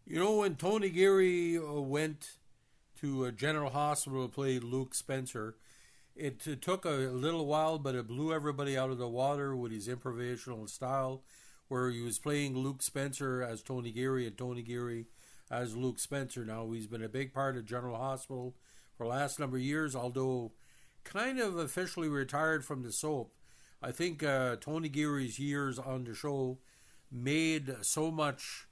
You know, when Tony Geary went to General Hospital to play Luke Spencer, it took a little while, but it blew everybody out of the water with his improvisational style, where he was playing Luke Spencer as Tony Geary and Tony Geary as Luke Spencer. Now, he's been a big part of General Hospital for the last number of years, although kind of officially retired from the soap. I think Tony Geary's years on the show made so much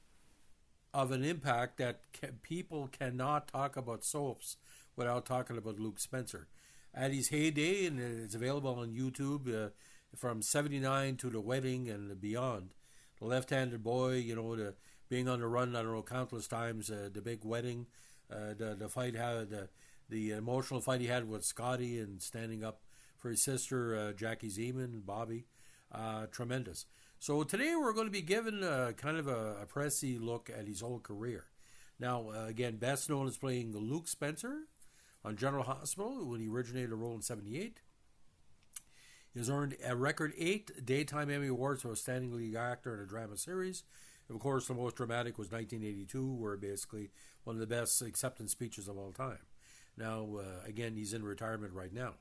of an impact that people cannot talk about soaps without talking about Luke Spencer. At his heyday, and it's available on YouTube from '79 to The Wedding and beyond. The Left-Handed Boy, the being on the run, I don't know, countless times. The Big Wedding, the fight had the emotional fight he had with Scotty and standing up for his sister Jackie Zeman, Bobby, tremendous. So today we're going to be given kind of a pressy look at his whole career. Now, again, best known as playing Luke Spencer on General Hospital when he originated a role in '78. He has earned a record 8 Daytime Emmy Awards for Outstanding Lead Actor in a Drama Series. And of course, the most dramatic was 1982, where basically one of the best acceptance speeches of all time. Now, again, he's in retirement right now.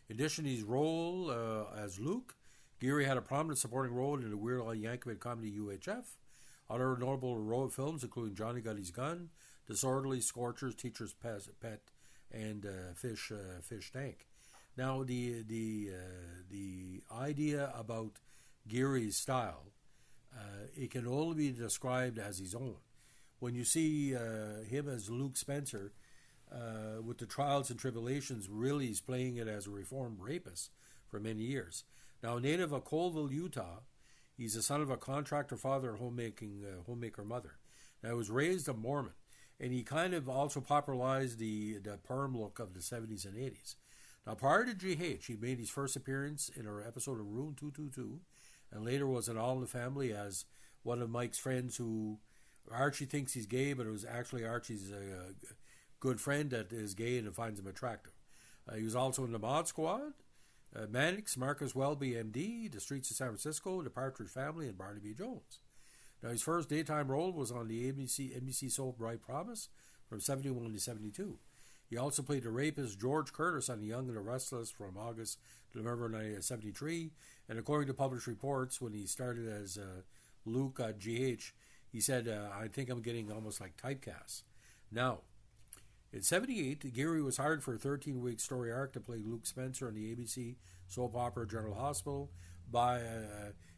In addition to his role as Luke, Geary had a prominent supporting role in the Weird Al Yankovic comedy UHF. Other notable road films, including Johnny Got His Gun, Disorderly, Scorchers, Teacher's Pet, and Fish Tank. Now, the idea about Geary's style, it can only be described as his own. When you see him as Luke Spencer, with the trials and tribulations, really he's playing it as a reformed rapist for many years. Now, a native of Colville, Utah, he's the son of a contractor father and homemaker mother. Now, he was raised a Mormon, and he kind of also popularized the perm look of the 70s and 80s. Now, prior to GH, he made his first appearance in an episode of Room 222, and later was in All in the Family as one of Mike's friends who Archie thinks he's gay, but it was actually Archie's good friend that is gay and finds him attractive. He was also in the Mod Squad, Mannix, Marcus Welby, MD, The Streets of San Francisco, The Partridge Family, and Barnaby Jones. Now, his first daytime role was on the NBC soap Bright Promise from '71 to '72. He also played the rapist George Curtis on The Young and the Restless from August to November '73. And according to published reports, when he started as Luke at GH, he said, I think I'm getting almost like typecast. Now, in '78, Geary was hired for a 13-week story arc to play Luke Spencer on the ABC soap opera General Hospital.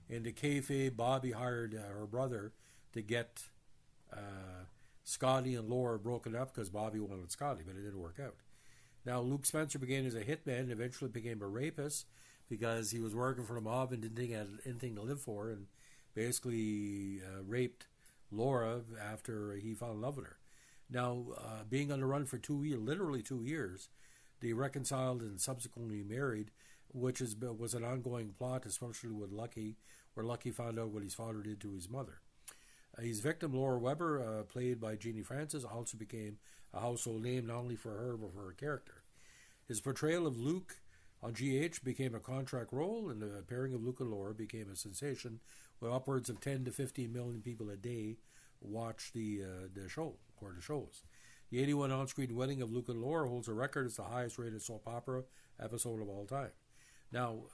In the kayfabe, Bobby hired her brother to get Scotty and Laura broken up because Bobby wanted Scotty, but it didn't work out. Now, Luke Spencer began as a hitman and eventually became a rapist because he was working for the mob and didn't think he had anything to live for, and basically raped Laura after he fell in love with her. Now, being on the run for 2 years, literally 2 years, they reconciled and subsequently married, which was an ongoing plot, especially with Lucky, where Lucky found out what his father did to his mother. His victim, Laura Webber, played by Genie Francis, also became a household name not only for her but for her character. His portrayal of Luke on GH became a contract role, and the pairing of Luke and Laura became a sensation, with upwards of 10 to 15 million people a day watch the show, or the shows. The 81 on-screen wedding of Luke and Laura holds a record as the highest-rated soap opera episode of all time. Now,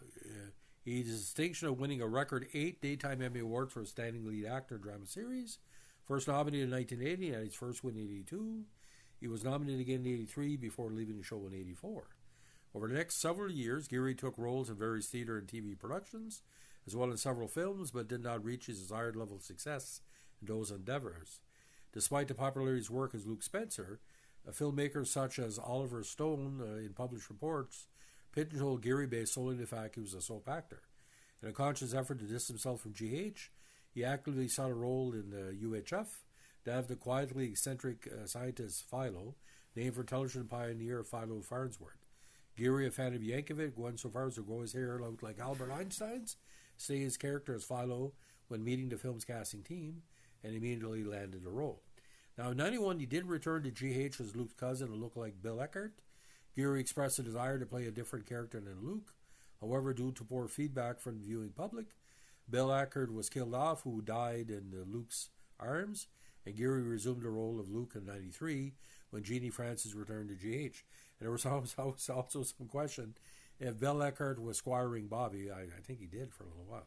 he has the distinction of winning a record 8 Daytime Emmy Awards for Outstanding Lead Actor in Drama Series. First nominated in 1980 and had his first win in '82. He was nominated again in '83 before leaving the show in '84. Over the next several years, Geary took roles in various theater and TV productions, as well as several films, but did not reach his desired level of success in those endeavors. Despite the popularity of his work as Luke Spencer, filmmakers such as Oliver Stone, in published reports, pigeonholed Geary based solely on the fact he was a soap actor. In a conscious effort to distance himself from GH, he actively sought a role in the UHF, that of the quietly eccentric scientist Philo, named for television pioneer Philo Farnsworth. Geary, a fan of Yankovic, went so far as to grow his hair out like Albert Einstein's, stay his character as Philo when meeting the film's casting team, and immediately landed the role. Now, in '91, he did return to GH as Luke's cousin and looked like Bill Eckert. Geary expressed a desire to play a different character than Luke. However, due to poor feedback from the viewing public, Bill Eckert was killed off, who died in Luke's arms, and Geary resumed the role of Luke in 93 when Genie Francis returned to GH. And there was also some question if Bill Eckhart was squiring Bobby. I think he did for a little while.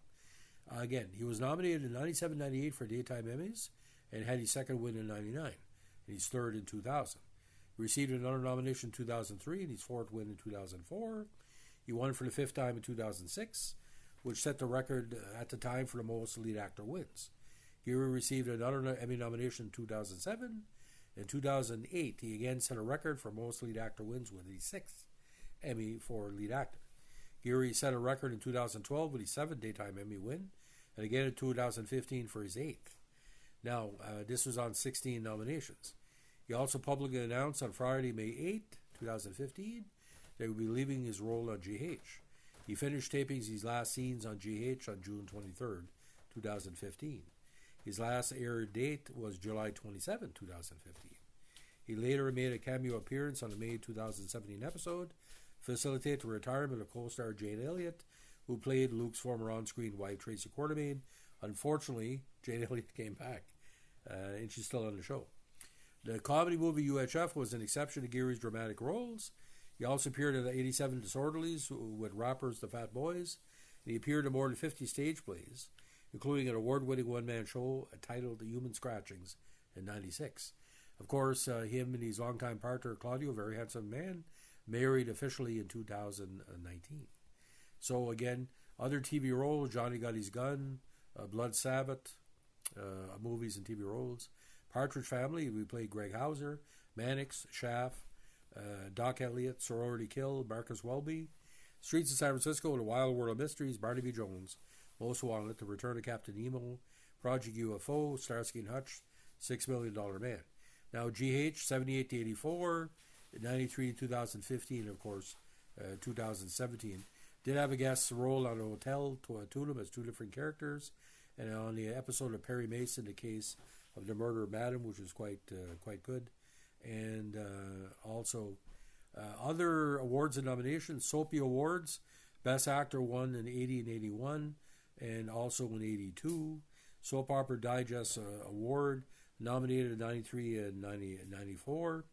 Again, he was nominated in 97-98 for Daytime Emmys and had his second win in 99, and he's third in 2000. He received another nomination in 2003 and his fourth win in 2004. He won for the fifth time in 2006, which set the record at the time for the most lead actor wins. Geary received another Emmy nomination in 2007. In 2008, he again set a record for most lead actor wins with his sixth Emmy for lead actor. Geary set a record in 2012 with his seventh Daytime Emmy win, and again in 2015 for his eighth. Now, this was on 16 nominations. He also publicly announced on Friday, May 8, 2015, that he would be leaving his role on GH. He finished taping his last scenes on GH on June 23, 2015. His last aired date was July 27, 2015. He later made a cameo appearance on the May 2017 episode, facilitate the retirement of co-star Jane Elliott, who played Luke's former on-screen wife, Tracy Quartermain. Unfortunately, Jane Elliott came back, and she's still on the show. The comedy movie UHF was an exception to Geary's dramatic roles. He also appeared in the 87 Disorderlies with rappers The Fat Boys, and he appeared in more than 50 stage plays, including an award-winning one-man show titled The Human Scratchings in 96. Of course, him and his longtime partner, Claudio, very handsome man, married officially in 2019. So again, other TV roles, Johnny Got His Gun, Blood Sabbath, movies and TV roles. Partridge Family, we played Greg Hauser, Mannix, Shaft, Doc Elliott, Sorority Kill, Marcus Welby, Streets of San Francisco, The Wild World of Mysteries, Barnaby Jones, Most Wanted, The Return of Captain Nemo, Project UFO, Starsky and Hutch, $6 Million Man. Now GH, 78 to 84, 93 to 2015, of course, 2017. Did have a guest role on Hotel Tulum as two different characters, and on the episode of Perry Mason, The Case of the Murder of Madam, which was quite good. And also other awards and nominations, Soapy Awards, Best Actor won in 80 and 81, and also in 82. Soap Opera Digest Award, nominated in 93 and 94,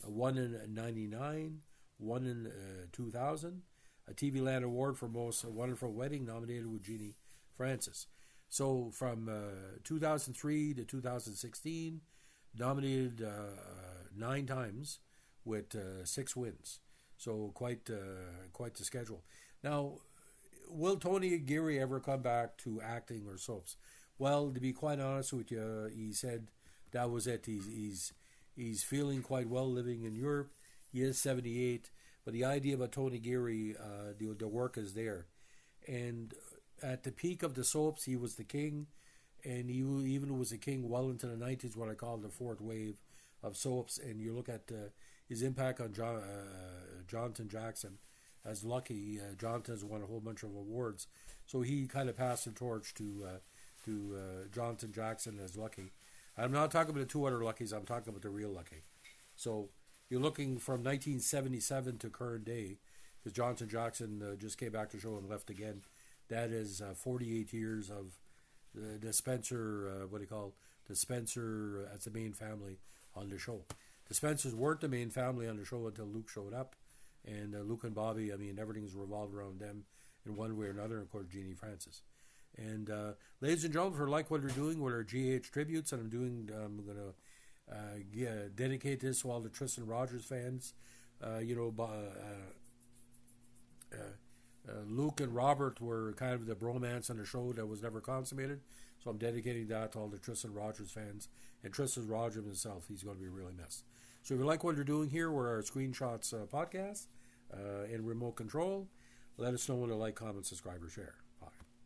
won in 99, won in 2000. A TV Land Award for Most Wonderful Wedding, nominated with Genie Francis. So from 2003 to 2016, nominated 9 times with 6 wins. So quite the schedule. Now, will Tony Geary ever come back to acting or soaps? Well, to be quite honest with you, he said that was it. He's feeling quite well living in Europe. He is 78, but the idea about Tony Geary, the work is there. And at the peak of the soaps, he was the king, and he even was a king well into the 90s, what I call the fourth wave of soaps. And you look at his impact on Jonathan Jackson as Lucky. Jonathan has won a whole bunch of awards, so he kind of passed the torch to Jonathan Jackson as Lucky. I'm not talking about the 2 other Luckies, I'm talking about the real Lucky. So you're looking from 1977 to current day, because Jonathan Jackson just came back to show and left again. That is 48 years of the Spencer, the Spencer as the main family on the show. The Spencers weren't the main family on the show until Luke showed up. And Luke and Bobby, I mean, everything's revolved around them in one way or another, and of course, Genie Francis. And ladies and gentlemen, if you like what we're doing with our GH tributes, and I'm going to dedicate this to all the Tristan Rogers fans. Luke and Robert were kind of the bromance on the show that was never consummated. So I'm dedicating that to all the Tristan Rogers fans. And Tristan Rogers himself, he's going to be really missed. So if you like what you're doing here with our Screenshots podcast in remote control, let us know when to like, comment, subscribe, or share.